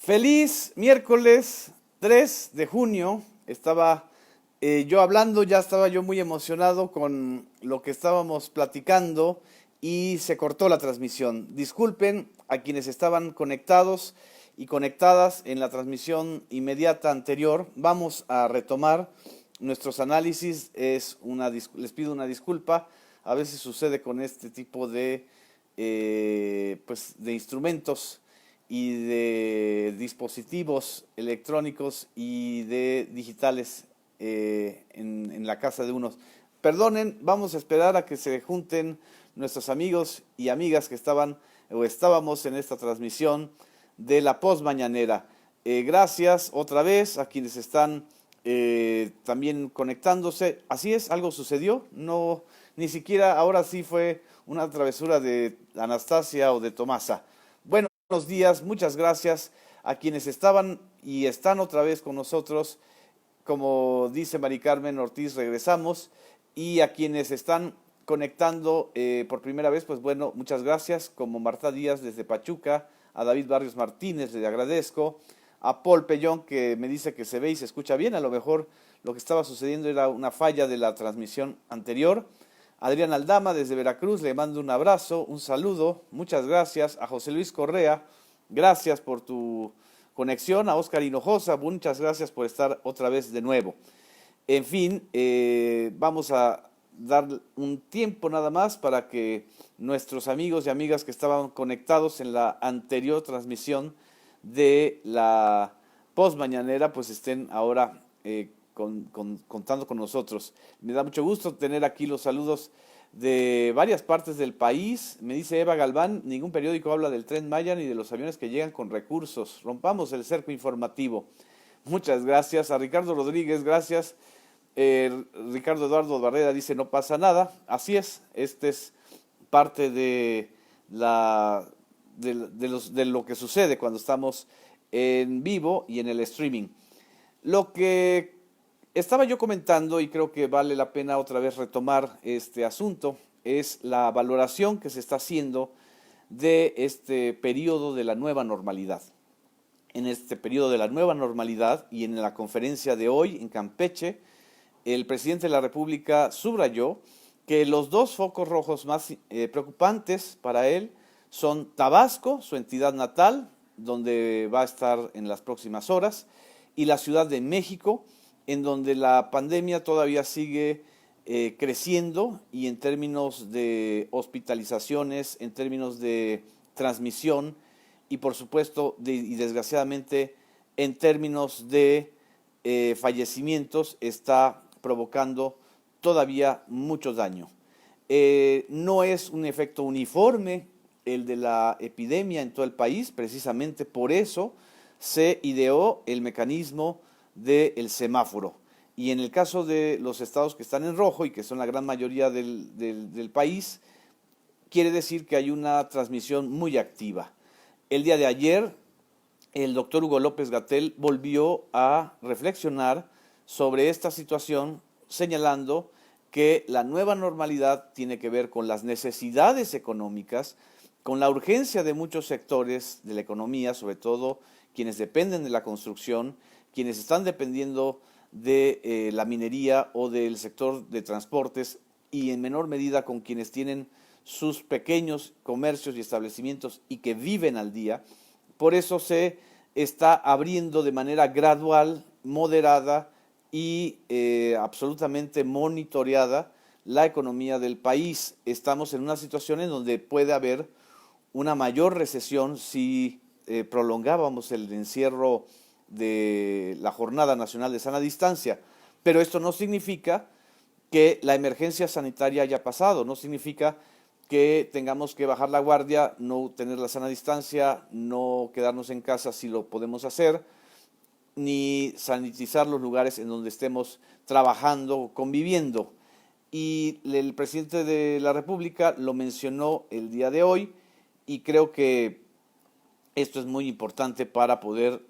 Feliz miércoles 3 de junio. Estaba yo hablando, ya estaba yo muy emocionado con lo que estábamos platicando y se cortó la transmisión. Disculpen a quienes estaban conectados y conectadas en la transmisión inmediata anterior. Vamos a retomar nuestros análisis. Les pido una disculpa. A veces sucede con este tipo de instrumentos y de dispositivos electrónicos y de digitales en la casa de unos. Perdonen, vamos a esperar a que se junten nuestros amigos y amigas que estaban o estábamos en esta transmisión de la post mañanera. Gracias otra vez a quienes están también conectándose. Así es, algo sucedió, no, ni siquiera ahora sí fue una travesura de Anastasia o de Tomasa. Bueno, buenos días, muchas gracias a quienes estaban y están otra vez con nosotros. Como dice Mari Carmen Ortiz, regresamos. Y a quienes están conectando por primera vez, pues bueno, muchas gracias. Como Marta Díaz desde Pachuca, a David Barrios Martínez, le agradezco. A Paul Pellón, que me dice que se ve y se escucha bien. A lo mejor lo que estaba sucediendo era una falla de la transmisión anterior. Adrián Aldama desde Veracruz, le mando un abrazo, un saludo, muchas gracias. A José Luis Correa, gracias por tu conexión. A Óscar Hinojosa, muchas gracias por estar otra vez de nuevo. En fin, vamos a dar un tiempo nada más para que nuestros amigos y amigas que estaban conectados en la anterior transmisión de la post mañanera, pues estén ahora contando con nosotros. Me da mucho gusto tener aquí los saludos de varias partes del país. Me dice Eva Galván, ningún periódico habla del Tren Maya ni de los aviones que llegan con recursos. Rompamos el cerco informativo. Muchas gracias. A Ricardo Rodríguez, gracias. Ricardo Eduardo Barrera dice, no pasa nada. Así es, este es parte de lo que sucede cuando estamos en vivo y en el streaming. Lo que estaba yo comentando, y creo que vale la pena otra vez retomar este asunto, es la valoración que se está haciendo de este periodo de la nueva normalidad. En este periodo de la nueva normalidad y en la conferencia de hoy en Campeche, el presidente de la República subrayó que los dos focos rojos más preocupantes para él son Tabasco, su entidad natal, donde va a estar en las próximas horas, y la Ciudad de México, en donde la pandemia todavía sigue creciendo y en términos de hospitalizaciones, en términos de transmisión y por supuesto y desgraciadamente en términos de fallecimientos está provocando todavía mucho daño. No es un efecto uniforme el de la epidemia en todo el país, precisamente por eso se ideó el mecanismo del semáforo. Y en el caso de los estados que están en rojo y que son la gran mayoría del país, quiere decir que hay una transmisión muy activa. El día de ayer, el doctor Hugo López-Gatell volvió a reflexionar sobre esta situación, señalando que la nueva normalidad tiene que ver con las necesidades económicas, con la urgencia de muchos sectores de la economía, sobre todo quienes dependen de la construcción, quienes están dependiendo de la minería o del sector de transportes y en menor medida con quienes tienen sus pequeños comercios y establecimientos y que viven al día. Por eso se está abriendo de manera gradual, moderada y absolutamente monitoreada la economía del país. Estamos en una situación en donde puede haber una mayor recesión si prolongábamos el encierro de la Jornada Nacional de Sana Distancia. Pero esto no significa que la emergencia sanitaria haya pasado, no significa que tengamos que bajar la guardia, no tener la sana distancia, no quedarnos en casa si lo podemos hacer, ni sanitizar los lugares en donde estemos trabajando o conviviendo. Y el presidente de la República lo mencionó el día de hoy y creo que esto es muy importante para poder,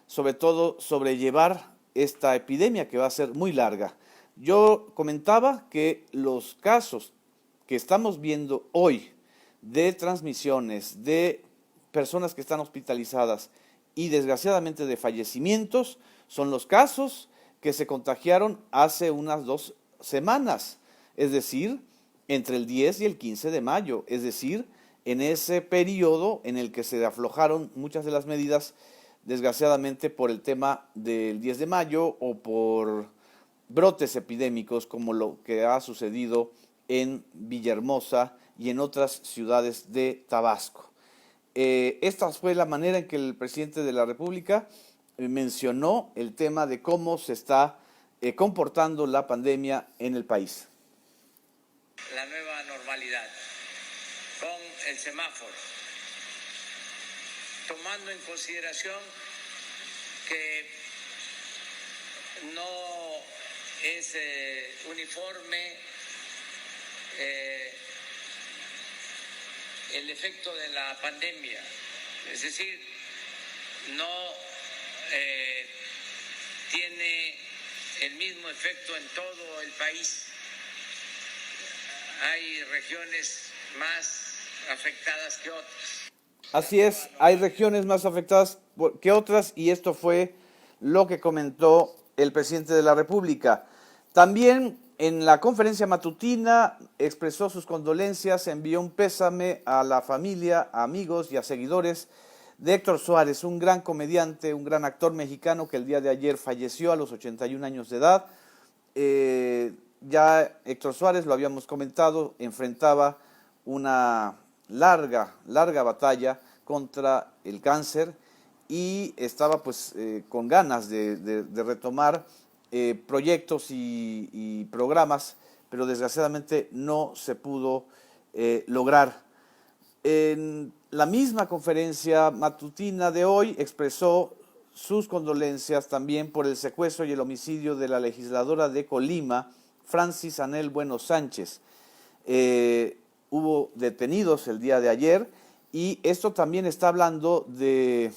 sobre todo sobrellevar esta epidemia que va a ser muy larga. Yo comentaba que los casos que estamos viendo hoy de transmisiones, de personas que están hospitalizadas y desgraciadamente de fallecimientos son los casos que se contagiaron hace unas 2 semanas, es decir, entre el 10 y el 15 de mayo, es decir, en ese periodo en el que se aflojaron muchas de las medidas, desgraciadamente por el tema del 10 de mayo o por brotes epidémicos como lo que ha sucedido en Villahermosa y en otras ciudades de Tabasco. Esta fue la manera en que el presidente de la República mencionó el tema de cómo se está comportando la pandemia en el país. La nueva normalidad con el semáforo, tomando en consideración que no es uniforme el efecto de la pandemia, es decir, no tiene el mismo efecto en todo el país. Hay regiones más afectadas que otras. Así es, hay regiones más afectadas que otras y esto fue lo que comentó el presidente de la República. También en la conferencia matutina expresó sus condolencias, envió un pésame a la familia, a amigos y a seguidores de Héctor Suárez, un gran comediante, un gran actor mexicano que el día de ayer falleció a los 81 años de edad. Ya Héctor Suárez, lo habíamos comentado, enfrentaba una larga batalla contra el cáncer y estaba pues con ganas de retomar proyectos y programas, pero desgraciadamente no se pudo lograr. En la misma conferencia matutina de hoy expresó sus condolencias también por el secuestro y el homicidio de la legisladora de Colima, Francis Anel Bueno Sánchez. Hubo detenidos el día de ayer y esto también está hablando de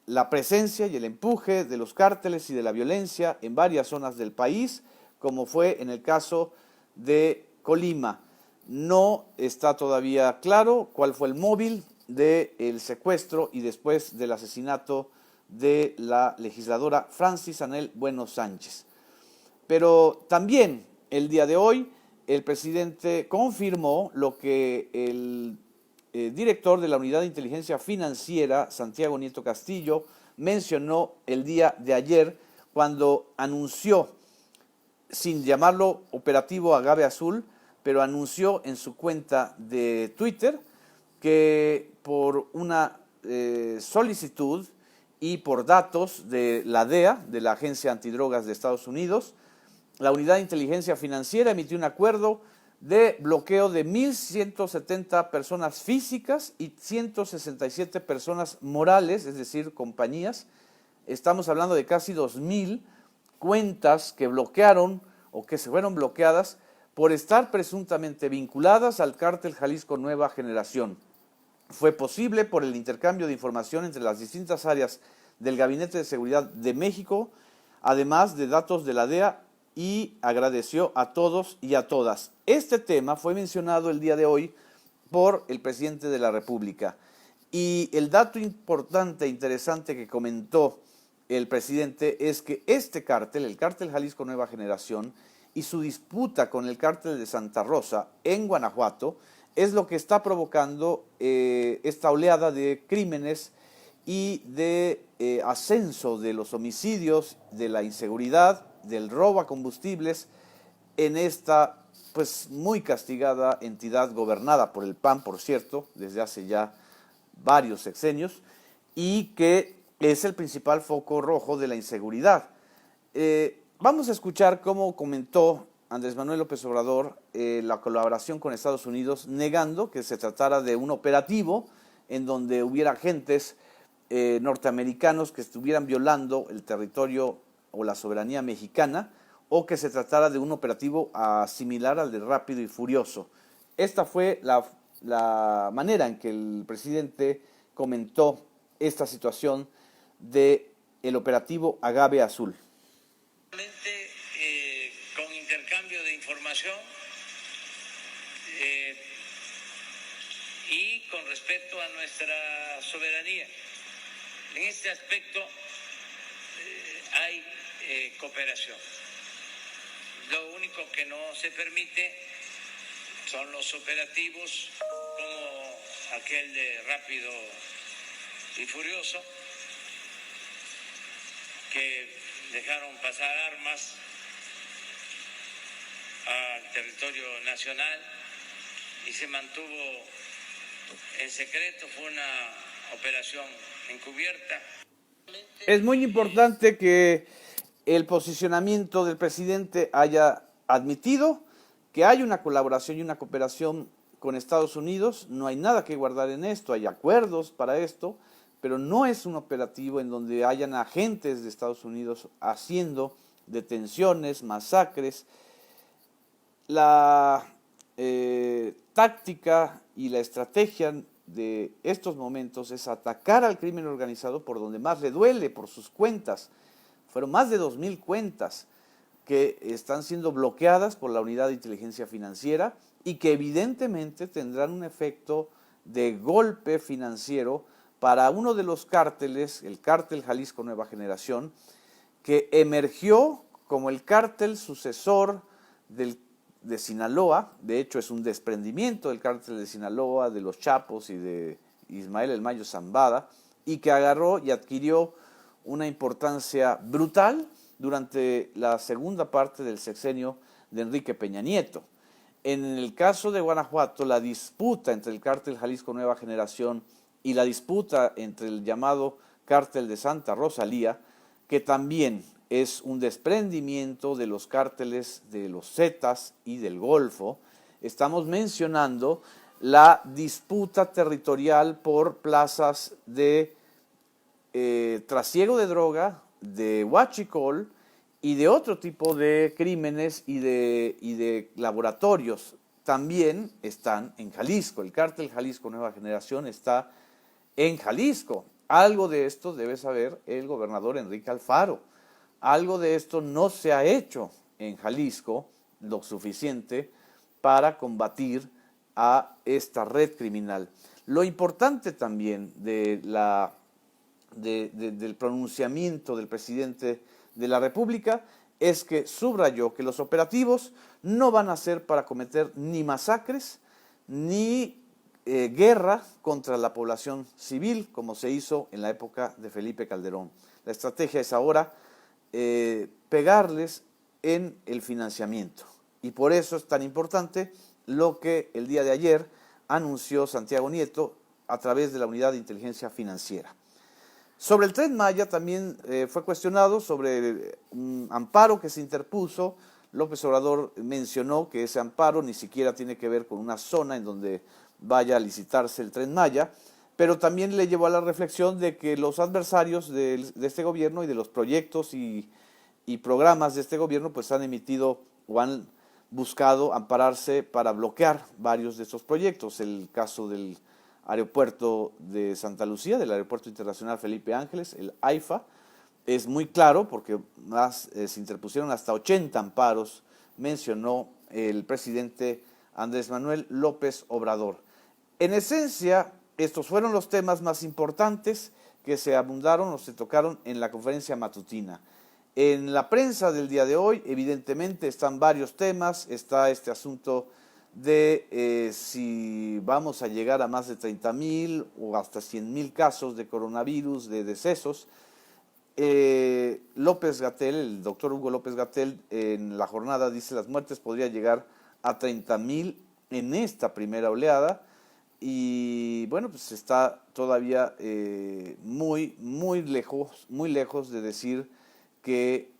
la presencia y el empuje de los cárteles y de la violencia en varias zonas del país, como fue en el caso de Colima. No está todavía claro cuál fue el móvil del secuestro y después del asesinato de la legisladora Francis Anel Bueno Sánchez. Pero también el día de hoy el presidente confirmó lo que el director de la Unidad de Inteligencia Financiera, Santiago Nieto Castillo, mencionó el día de ayer cuando anunció, sin llamarlo operativo Agave Azul, pero anunció en su cuenta de Twitter que por una solicitud y por datos de la DEA, de la Agencia Antidrogas de Estados Unidos, la Unidad de Inteligencia Financiera emitió un acuerdo de bloqueo de 1.170 personas físicas y 167 personas morales, es decir, compañías. Estamos hablando de casi 2.000 cuentas que bloquearon o que se fueron bloqueadas por estar presuntamente vinculadas al cártel Jalisco Nueva Generación. Fue posible por el intercambio de información entre las distintas áreas del Gabinete de Seguridad de México, además de datos de la DEA, y agradeció a todos y a todas. Este tema fue mencionado el día de hoy por el presidente de la República. Y el dato importante e interesante que comentó el presidente es que este cártel, el cártel Jalisco Nueva Generación, y su disputa con el cártel de Santa Rosa en Guanajuato, es lo que está provocando esta oleada de crímenes y de ascenso de los homicidios, de la inseguridad, del robo a combustibles en esta pues muy castigada entidad gobernada por el PAN, por cierto, desde hace ya varios sexenios, y que es el principal foco rojo de la inseguridad. Vamos a escuchar cómo comentó Andrés Manuel López Obrador la colaboración con Estados Unidos, negando que se tratara de un operativo en donde hubiera agentes norteamericanos que estuvieran violando el territorio o la soberanía mexicana, o que se tratara de un operativo similar al de Rápido y Furioso. Esta fue la manera en que el presidente comentó esta situación del operativo Agave Azul. Con intercambio de información y con respeto a nuestra soberanía. En este aspecto hay cooperación. Lo único que no se permite son los operativos como aquel de Rápido y Furioso, que dejaron pasar armas al territorio nacional y se mantuvo en secreto, fue una operación encubierta. Es muy importante que el posicionamiento del presidente haya admitido que hay una colaboración y una cooperación con Estados Unidos. No hay nada que guardar en esto, hay acuerdos para esto, pero no es un operativo en donde hayan agentes de Estados Unidos haciendo detenciones, masacres. La táctica y la estrategia de estos momentos es atacar al crimen organizado por donde más le duele, por sus cuentas. Fueron más de 2.000 cuentas que están siendo bloqueadas por la Unidad de Inteligencia Financiera y que evidentemente tendrán un efecto de golpe financiero para uno de los cárteles, el cártel Jalisco Nueva Generación, que emergió como el cártel sucesor de Sinaloa. De hecho es un desprendimiento del cártel de Sinaloa, de los Chapos y de Ismael El Mayo Zambada, y que agarró y adquirió una importancia brutal durante la segunda parte del sexenio de Enrique Peña Nieto. En el caso de Guanajuato, la disputa entre el cártel Jalisco Nueva Generación y la disputa entre el llamado cártel de Santa Rosalía, que también es un desprendimiento de los cárteles de los Zetas y del Golfo. Estamos mencionando la disputa territorial por plazas de trasiego de droga, de huachicol y de otro tipo de crímenes y de laboratorios. También están en Jalisco. El cártel Jalisco Nueva Generación está en Jalisco. Algo de esto debe saber el gobernador Enrique Alfaro. Algo de esto no se ha hecho en Jalisco lo suficiente para combatir a esta red criminal. Lo importante también del pronunciamiento del presidente de la República es que subrayó que los operativos no van a ser para cometer ni masacres ni guerra contra la población civil, como se hizo en la época de Felipe Calderón. La estrategia es ahora pegarles en el financiamiento. Y por eso es tan importante lo que el día de ayer anunció Santiago Nieto a través de la Unidad de Inteligencia Financiera. Sobre el Tren Maya también fue cuestionado sobre un amparo que se interpuso. López Obrador mencionó que ese amparo ni siquiera tiene que ver con una zona en donde vaya a licitarse el Tren Maya, pero también le llevó a la reflexión de que los adversarios de este gobierno y de los proyectos y programas de este gobierno pues han emitido o han buscado ampararse para bloquear varios de estos proyectos. El caso del aeropuerto de Santa Lucía, del Aeropuerto Internacional Felipe Ángeles, el AIFA, es muy claro porque se interpusieron hasta 80 amparos, mencionó el presidente Andrés Manuel López Obrador. En esencia, estos fueron los temas más importantes que se abundaron o se tocaron en la conferencia matutina. En la prensa del día de hoy, evidentemente, están varios temas. Está este asunto de si vamos a llegar a más de 30,000 o hasta 100,000 casos de coronavirus, de decesos. López-Gatell, el doctor Hugo López-Gatell, en la jornada dice las muertes podrían llegar a 30,000 en esta primera oleada. Y bueno, pues está todavía muy lejos de decir que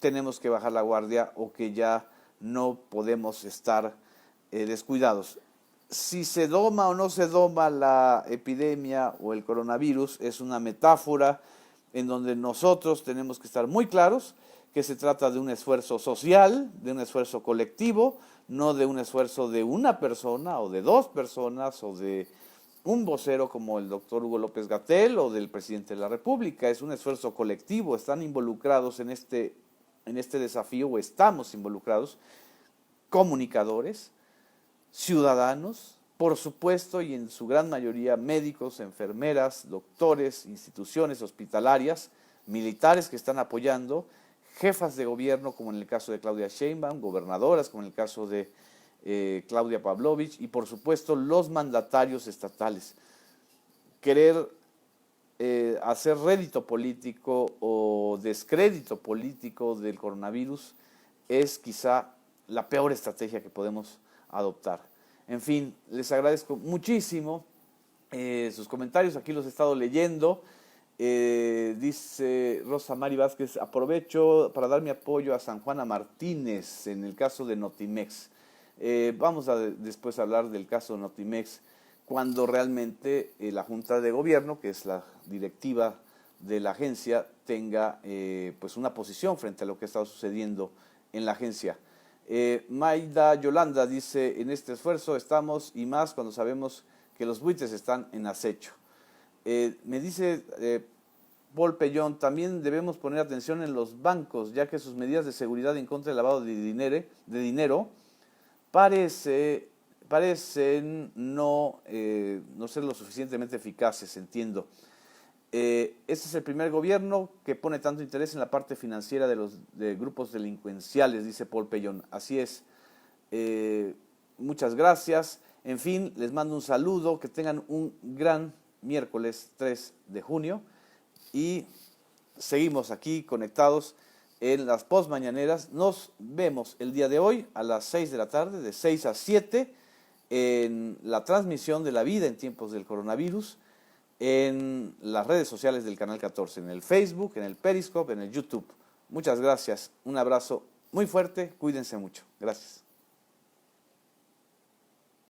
tenemos que bajar la guardia o que ya no podemos estar descuidados. Si se doma o no se doma la epidemia o el coronavirus es una metáfora en donde nosotros tenemos que estar muy claros que se trata de un esfuerzo social, de un esfuerzo colectivo, no de un esfuerzo de una persona o de dos personas o de un vocero como el doctor Hugo López-Gatell o del presidente de la República. Es un esfuerzo colectivo, están involucrados en este desafío o estamos involucrados comunicadores, ciudadanos, por supuesto, y en su gran mayoría médicos, enfermeras, doctores, instituciones hospitalarias, militares que están apoyando, jefas de gobierno como en el caso de Claudia Sheinbaum, gobernadoras como en el caso de Claudia Pavlovich y por supuesto los mandatarios estatales. Querer hacer rédito político o descrédito político del coronavirus es quizá la peor estrategia que podemos adoptar. En fin, les agradezco muchísimo sus comentarios, aquí los he estado leyendo. Dice Rosa Mari Vázquez, aprovecho para dar mi apoyo a San Juana Martínez en el caso de Notimex. Vamos a después hablar del caso de Notimex cuando realmente la Junta de Gobierno, que es la directiva de la agencia, tenga pues una posición frente a lo que ha estado sucediendo en la agencia. Maida Yolanda dice, en este esfuerzo estamos y más cuando sabemos que los buitres están en acecho. Me dice Paul Pellón, también debemos poner atención en los bancos, ya que sus medidas de seguridad en contra del lavado de dinero parecen no ser lo suficientemente eficaces, entiendo. Este es el primer gobierno que pone tanto interés en la parte financiera de grupos delincuenciales, dice Paul Pellón. Así es. Muchas gracias. En fin, les mando un saludo, que tengan un gran miércoles 3 de junio y seguimos aquí conectados en las postmañaneras. Nos vemos el día de hoy a las 6 de la tarde, de 6 a 7, en la transmisión de La Vida en tiempos del coronavirus, en las redes sociales del Canal 14, en el Facebook, en el Periscope, en el YouTube. Muchas gracias, un abrazo muy fuerte, cuídense mucho. Gracias.